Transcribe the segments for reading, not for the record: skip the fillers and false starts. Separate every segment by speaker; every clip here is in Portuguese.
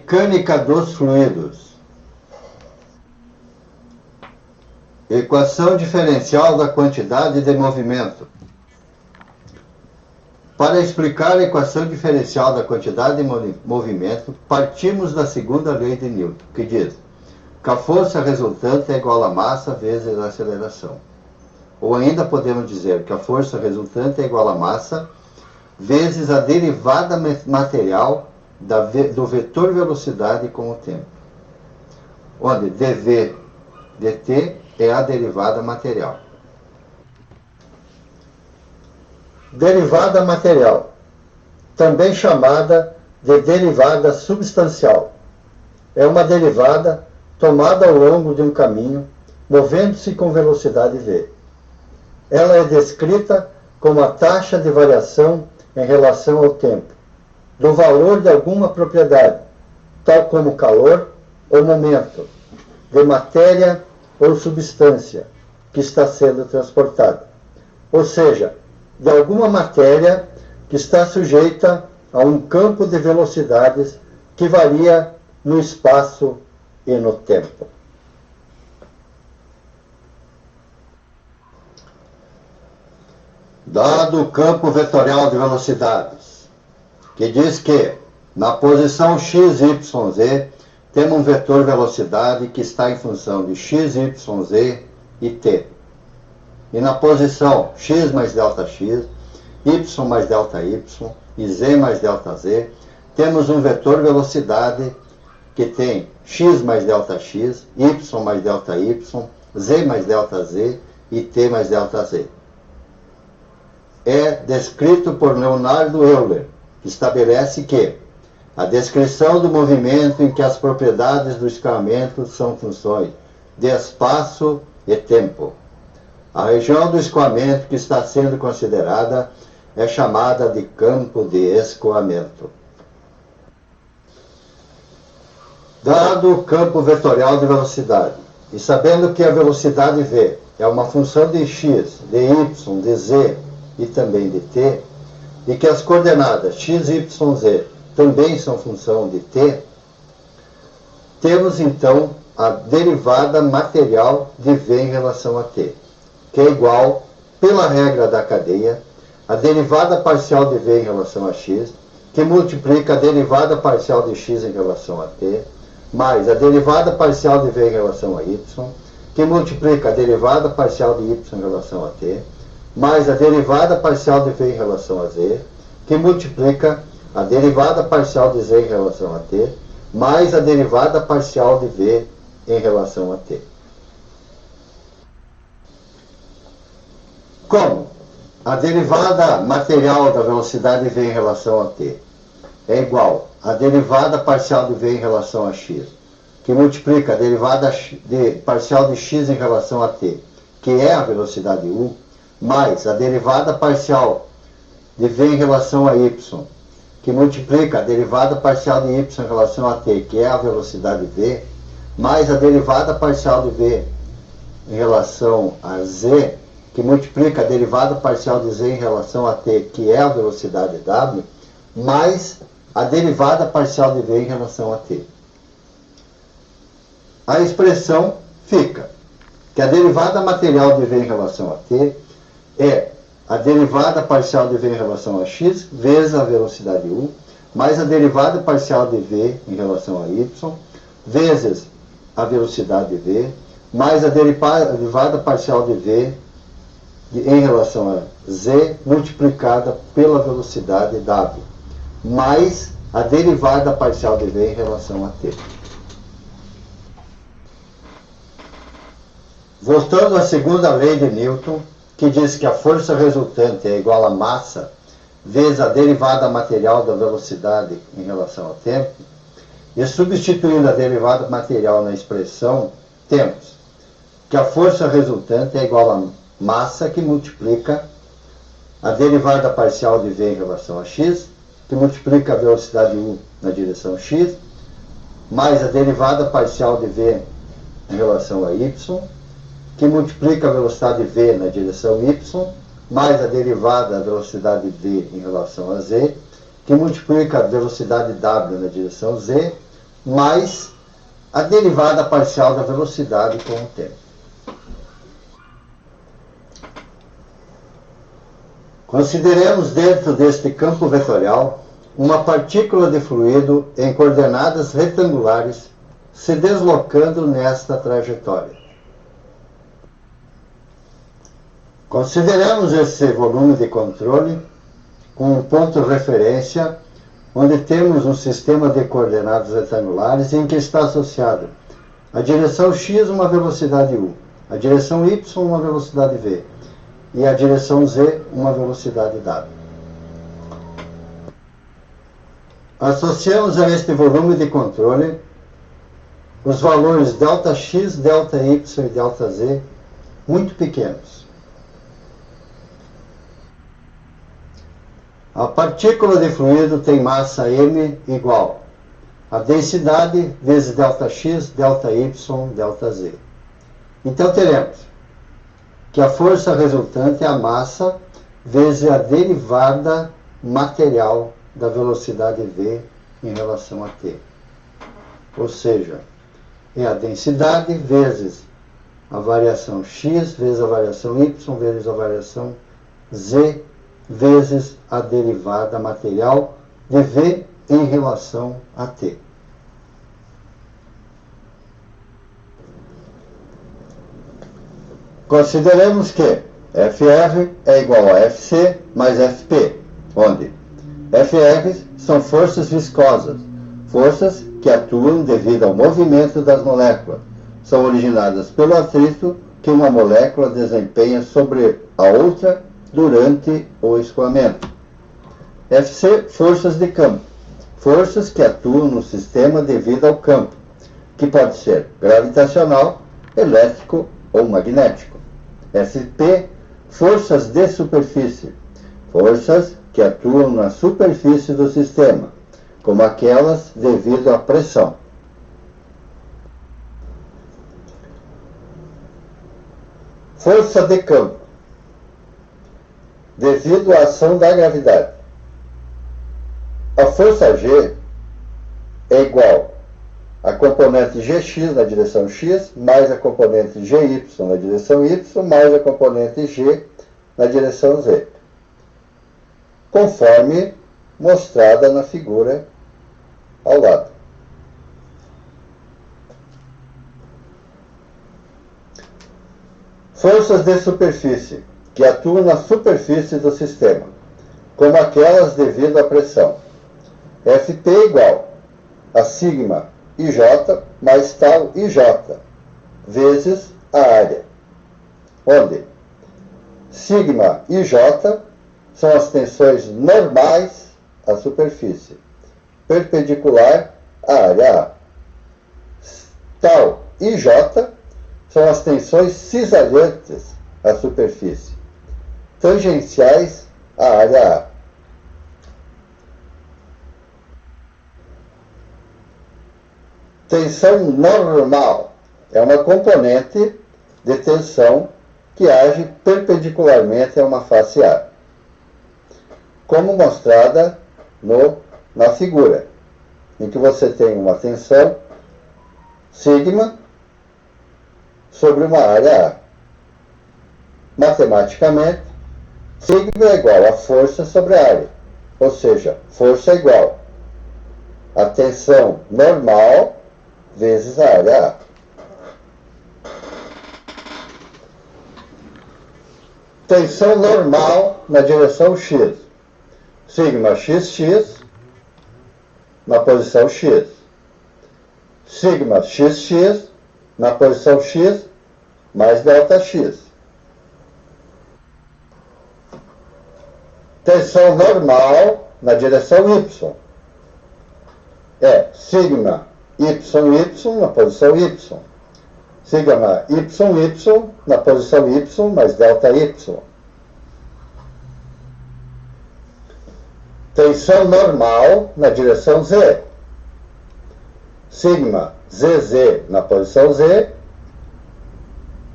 Speaker 1: Mecânica dos fluidos. Equação diferencial da quantidade de movimento. Para explicar a equação diferencial da quantidade de movimento, partimos da segunda lei de Newton, que diz que a força resultante é igual a massa vezes a aceleração. Ou ainda podemos dizer que a força resultante é igual a massa vezes a derivada material do vetor velocidade com o tempo, onde dv dt é a derivada material. Derivada material, também chamada de derivada substancial, é uma derivada tomada ao longo de um caminho, movendo-se com velocidade v. Ela é descrita como a taxa de variação em relação ao tempo, do valor de alguma propriedade, tal como calor ou momento, de matéria ou substância que está sendo transportada, ou seja, de alguma matéria que está sujeita a um campo de velocidades que varia no espaço e no tempo. Dado o campo vetorial de velocidades, que diz que na posição x, y, z, temos um vetor velocidade que está em função de x, y, z e t. E na posição x mais ΔX, y mais ΔY e z mais ΔZ, temos um vetor velocidade que tem x mais ΔX, y mais ΔY, z mais ΔZ e t mais ΔZ. É descrito por Leonardo Euler, que estabelece que a descrição do movimento em que as propriedades do escoamento são funções de espaço e tempo. A região do escoamento que está sendo considerada é chamada de campo de escoamento. Dado o campo vetorial de velocidade, e sabendo que a velocidade v é uma função de x, de y, de z e também de t, e que as coordenadas x, y, z também são função de t, temos então a derivada material de v em relação a t, que é igual, pela regra da cadeia, a derivada parcial de v em relação a x, que multiplica a derivada parcial de x em relação a t, mais a derivada parcial de v em relação a y, que multiplica a derivada parcial de y em relação a t, mais a derivada parcial de v em relação a z, que multiplica a derivada parcial de z em relação a t, mais a derivada parcial de v em relação a t. Como a derivada material da velocidade v em relação a t é igual à derivada parcial de v em relação a x, que multiplica a derivada parcial de x em relação a t, que é a velocidade u, mais a derivada parcial de v em relação a y, que multiplica a derivada parcial de y em relação a t, que é a velocidade v, mais a derivada parcial de v em relação a z, que multiplica a derivada parcial de z em relação a t, que é a velocidade w, mais a derivada parcial de v em relação a t. A expressão fica que a derivada material de v em relação a t é a derivada parcial de v em relação a x vezes a velocidade u, mais a derivada parcial de v em relação a y, vezes a velocidade v, mais a derivada parcial de v em relação a z multiplicada pela velocidade w, mais a derivada parcial de v em relação a t. Voltando à segunda lei de Newton, que diz que a força resultante é igual a massa vezes a derivada material da velocidade em relação ao tempo, e substituindo a derivada material na expressão, temos que a força resultante é igual a massa que multiplica a derivada parcial de v em relação a x, que multiplica a velocidade u na direção x, mais a derivada parcial de v em relação a y, que multiplica a velocidade v na direção y, mais a derivada da velocidade v em relação a z, que multiplica a velocidade w na direção z, mais a derivada parcial da velocidade com o tempo. Consideremos dentro deste campo vetorial uma partícula de fluido em coordenadas retangulares se deslocando nesta trajetória. Consideremos esse volume de controle com um ponto de referência onde temos um sistema de coordenadas retangulares em que está associado a direção x uma velocidade u, a direção y uma velocidade v e a direção z uma velocidade w. Associamos a este volume de controle os valores Δx, Δy e Δz muito pequenos. A partícula de fluido tem massa m igual a densidade vezes Δx, Δy, Δz. Então teremos que a força resultante é a massa vezes a derivada material da velocidade v em relação a t. Ou seja, é a densidade vezes a variação x, vezes a variação y, vezes a variação z, vezes a derivada material de v em relação a t. Consideremos que Fr é igual a Fc mais Fp, onde Fr são forças viscosas, forças que atuam devido ao movimento das moléculas. São originadas pelo atrito que uma molécula desempenha sobre a outra durante o escoamento. Fc, forças de campo, forças que atuam no sistema devido ao campo, que pode ser gravitacional, elétrico ou magnético. Sp, forças de superfície, forças que atuam na superfície do sistema, como aquelas devido à pressão. Força de campo, devido à ação da gravidade. A força G é igual a componente Gx na direção x, mais a componente Gy na direção y, mais a componente G na direção z, conforme mostrada na figura ao lado. Forças de superfície, que atuam na superfície do sistema, como aquelas devido à pressão. Fp é igual a sigma ij mais tal ij, vezes a área, onde sigma ij são as tensões normais à superfície, perpendicular à área A. Tal ij são as tensões cisalhantes à superfície, tangenciais à área A. Tensão normal é uma componente de tensão que age perpendicularmente a uma face A, como mostrada na figura, em que você tem uma tensão sigma sobre uma área A. Matematicamente, sigma é igual a força sobre a área, ou seja, força é igual a tensão normal vezes a área A. Tensão normal na direção x. Sigma xx na posição x. Sigma xx na posição x mais ΔX. Tensão normal na direção y. É sigma YY na posição y. Sigma YY na posição y mais ΔY. Tensão normal na direção z. Sigma ZZ na posição z.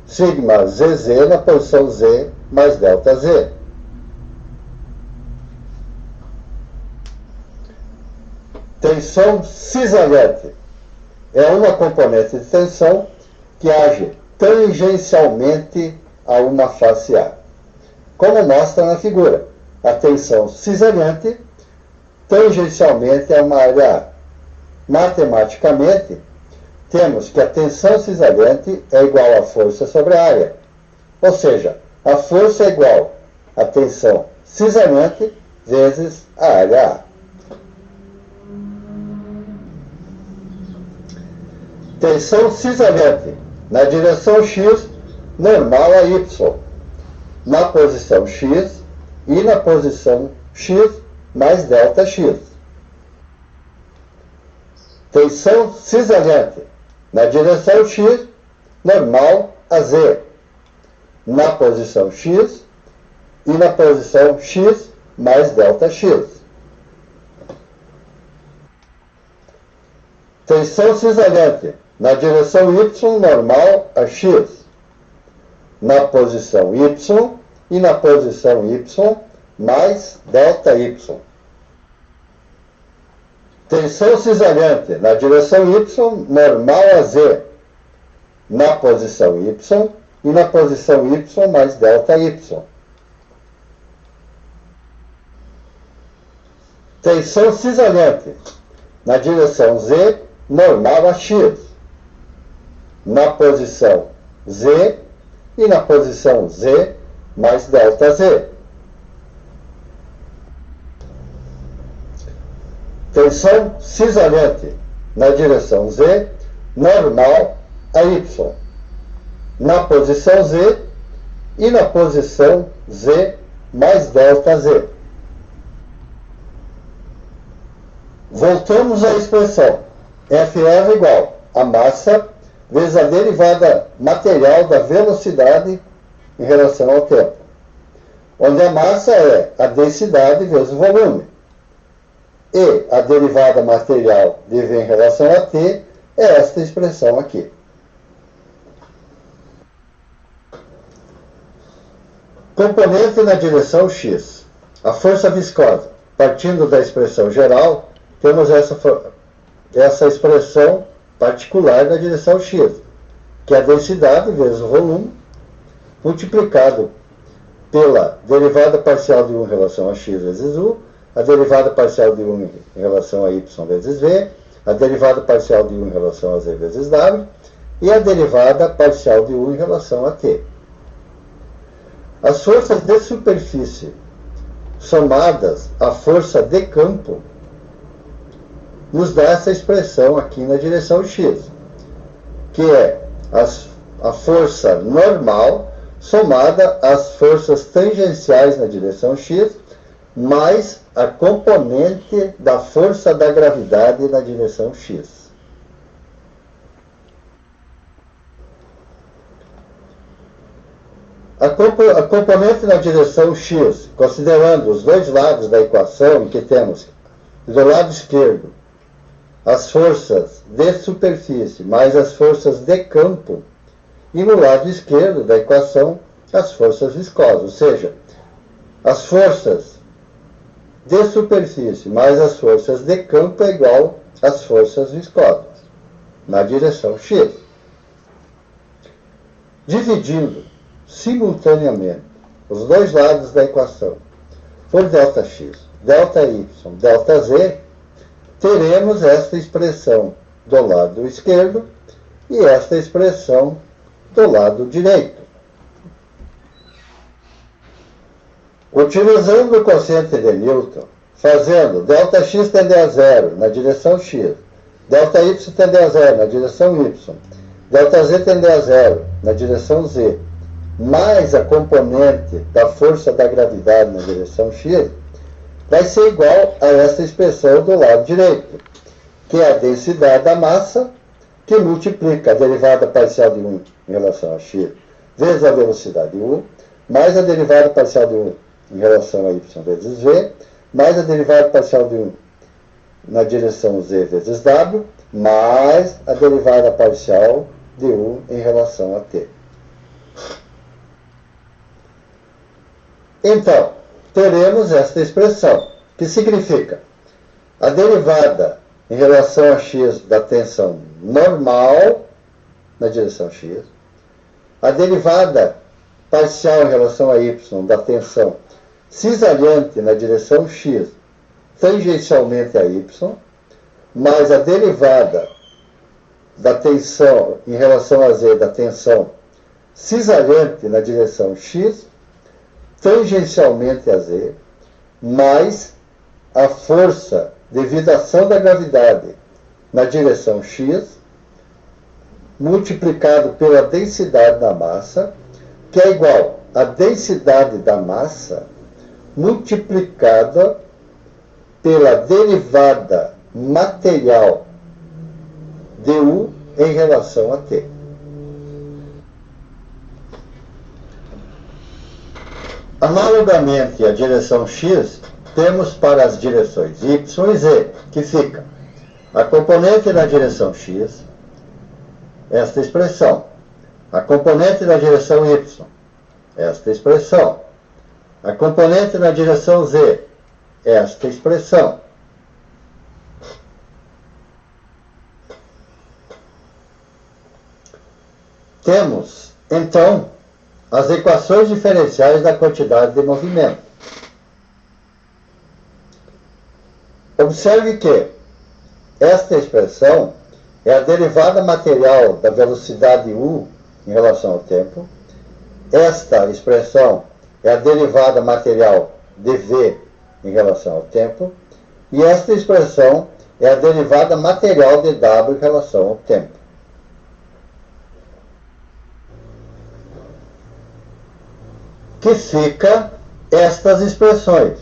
Speaker 1: Sigma ZZ na posição z mais ΔZ. Tensão cisalhante é uma componente de tensão que age tangencialmente a uma face A. Como mostra na figura, a tensão cisaliante tangencialmente a uma área A. Matematicamente, temos que a tensão cisaliante é igual à força sobre a área. Ou seja, a força é igual à tensão cisaliante vezes a área A. Tensão cisaliante na direção X normal a Y, na posição X e na posição X mais delta X. Tensão cisaliante na direção X normal a Z, na posição X e na posição X mais delta X. Tensão cisaliante na direção Y normal a X, na posição Y e na posição Y mais delta Y. Tensão cisaliante na direção Y normal a Z, na posição Y e na posição Y mais delta Y. Tensão cisaliante na direção Z normal a X, na posição Z e na posição Z mais delta Z. Tensão cisaliante na direção Z normal a Y, na posição Z e na posição Z mais delta Z. Voltamos à expressão F é igual a massa vezes a derivada material da velocidade em relação ao tempo, onde a massa é a densidade vezes o volume, e a derivada material de V em relação a T é esta expressão aqui. Componente na direção X. A força viscosa. Partindo da expressão geral, temos essa expressão particular na direção X, que é a densidade vezes o volume, multiplicado pela derivada parcial de 1 em relação a x vezes u, a derivada parcial de 1 em relação a y vezes v, a derivada parcial de 1 em relação a z vezes w, e a derivada parcial de 1 em relação a t. As forças de superfície somadas à força de campo nos dá essa expressão aqui na direção x, que é a força normal somada às forças tangenciais na direção x, mais a componente da força da gravidade na direção x. A componente na direção x, considerando os dois lados da equação, em que temos do lado esquerdo as forças de superfície mais as forças de campo, e no lado esquerdo da equação as forças viscosas, ou seja, as forças de superfície mais as forças de campo é igual às forças viscosas na direção x. Dividindo simultaneamente os dois lados da equação por ΔX, ΔY, ΔZ, teremos esta expressão do lado esquerdo e esta expressão do lado direito. Utilizando o quociente de Newton, fazendo ΔX tender a zero na direção x, ΔY tender a zero na direção y, ΔZ tender a zero na direção z, mais a componente da força da gravidade na direção x, vai ser igual a essa expressão do lado direito, que é a densidade da massa, que multiplica a derivada parcial de 1 em relação a x vezes a velocidade u, mais a derivada parcial de 1 em relação a y vezes v, mais a derivada parcial de 1 na direção z vezes w, mais a derivada parcial de 1 em relação a t. Então, teremos esta expressão, que significa a derivada em relação a x da tensão normal na direção x, a derivada parcial em relação a y da tensão cisaliante na direção x tangencialmente a y, mais a derivada da tensão em relação a z da tensão cisaliante na direção x tangencialmente a z, mais a força devido à ação da gravidade na direção x, multiplicado pela densidade da massa, que é igual à densidade da massa multiplicada pela derivada material du em relação a t. Analogamente à direção x, temos para as direções y e z, que fica a componente na direção x, esta expressão, a componente na direção y, esta expressão, a componente na direção z, esta expressão. Temos, então, as equações diferenciais da quantidade de movimento. Observe que esta expressão é a derivada material da velocidade u em relação ao tempo. Esta expressão é a derivada material de v em relação ao tempo. E esta expressão é a derivada material de w em relação ao tempo. Que fica estas expressões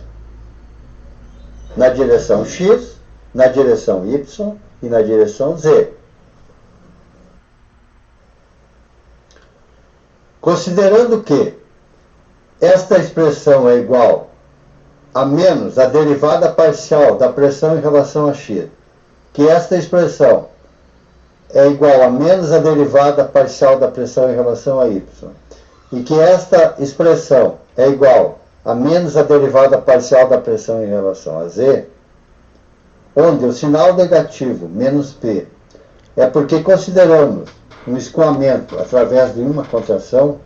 Speaker 1: na direção x, na direção y e na direção z. Considerando que esta expressão é igual a menos a derivada parcial da pressão em relação a x, que esta expressão é igual a menos a derivada parcial da pressão em relação a y, e que esta expressão é igual a menos a derivada parcial da pressão em relação a z, onde o sinal negativo, menos P, é porque consideramos um escoamento através de uma contração,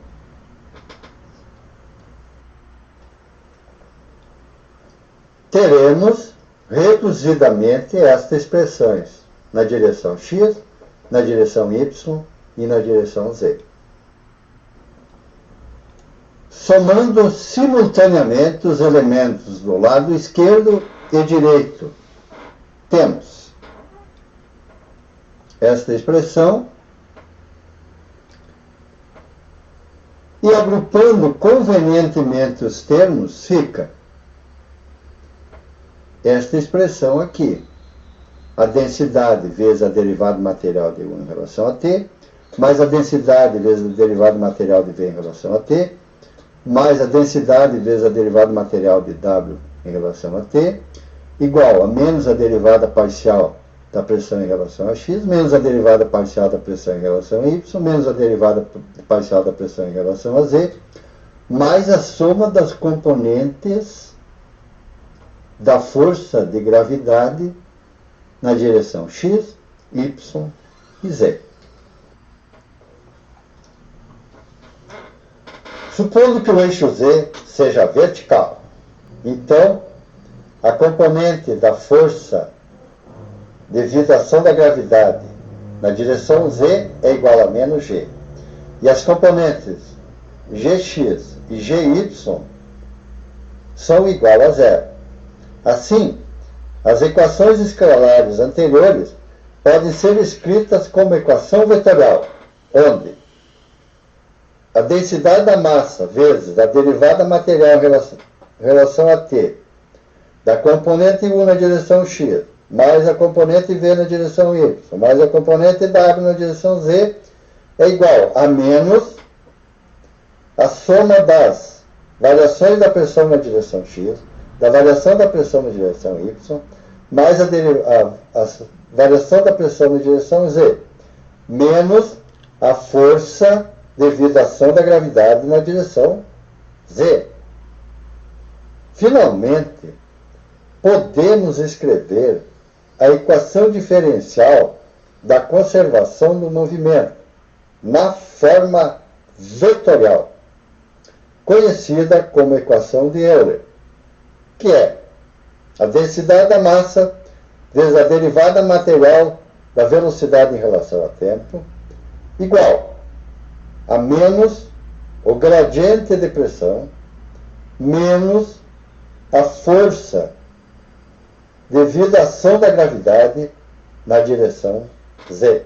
Speaker 1: teremos reduzidamente estas expressões na direção x, na direção y e na direção z. Somando simultaneamente os elementos do lado esquerdo e direito, temos esta expressão, e agrupando convenientemente os termos, fica esta expressão aqui, a densidade vezes a derivada material de u em relação a t, mais a densidade vezes a derivada material de v em relação a t, mais a densidade vezes a derivada material de w em relação a t, igual a menos a derivada parcial da pressão em relação a x, menos a derivada parcial da pressão em relação a y, menos a derivada parcial da pressão em relação a z, mais a soma das componentes da força de gravidade na direção x, y e z. Supondo que o eixo z seja vertical, então a componente da força devido à ação da gravidade na direção z é igual a menos g. E as componentes gx e gy são igual a zero. Assim, as equações escalares anteriores podem ser escritas como equação vetorial, onde a densidade da massa vezes a derivada material em relação a t, da componente u na direção x, mais a componente v na direção y, mais a componente w na direção z, é igual a menos a soma das variações da pressão na direção x, da variação da pressão na direção y, mais a variação da pressão na direção z, menos a força devido à ação da gravidade na direção z. Finalmente, podemos escrever a equação diferencial da conservação do movimento na forma vetorial, conhecida como equação de Euler, que é a densidade da massa vezes a derivada material da velocidade em relação ao tempo, igual a menos o gradiente de pressão menos a força devido à ação da gravidade na direção z.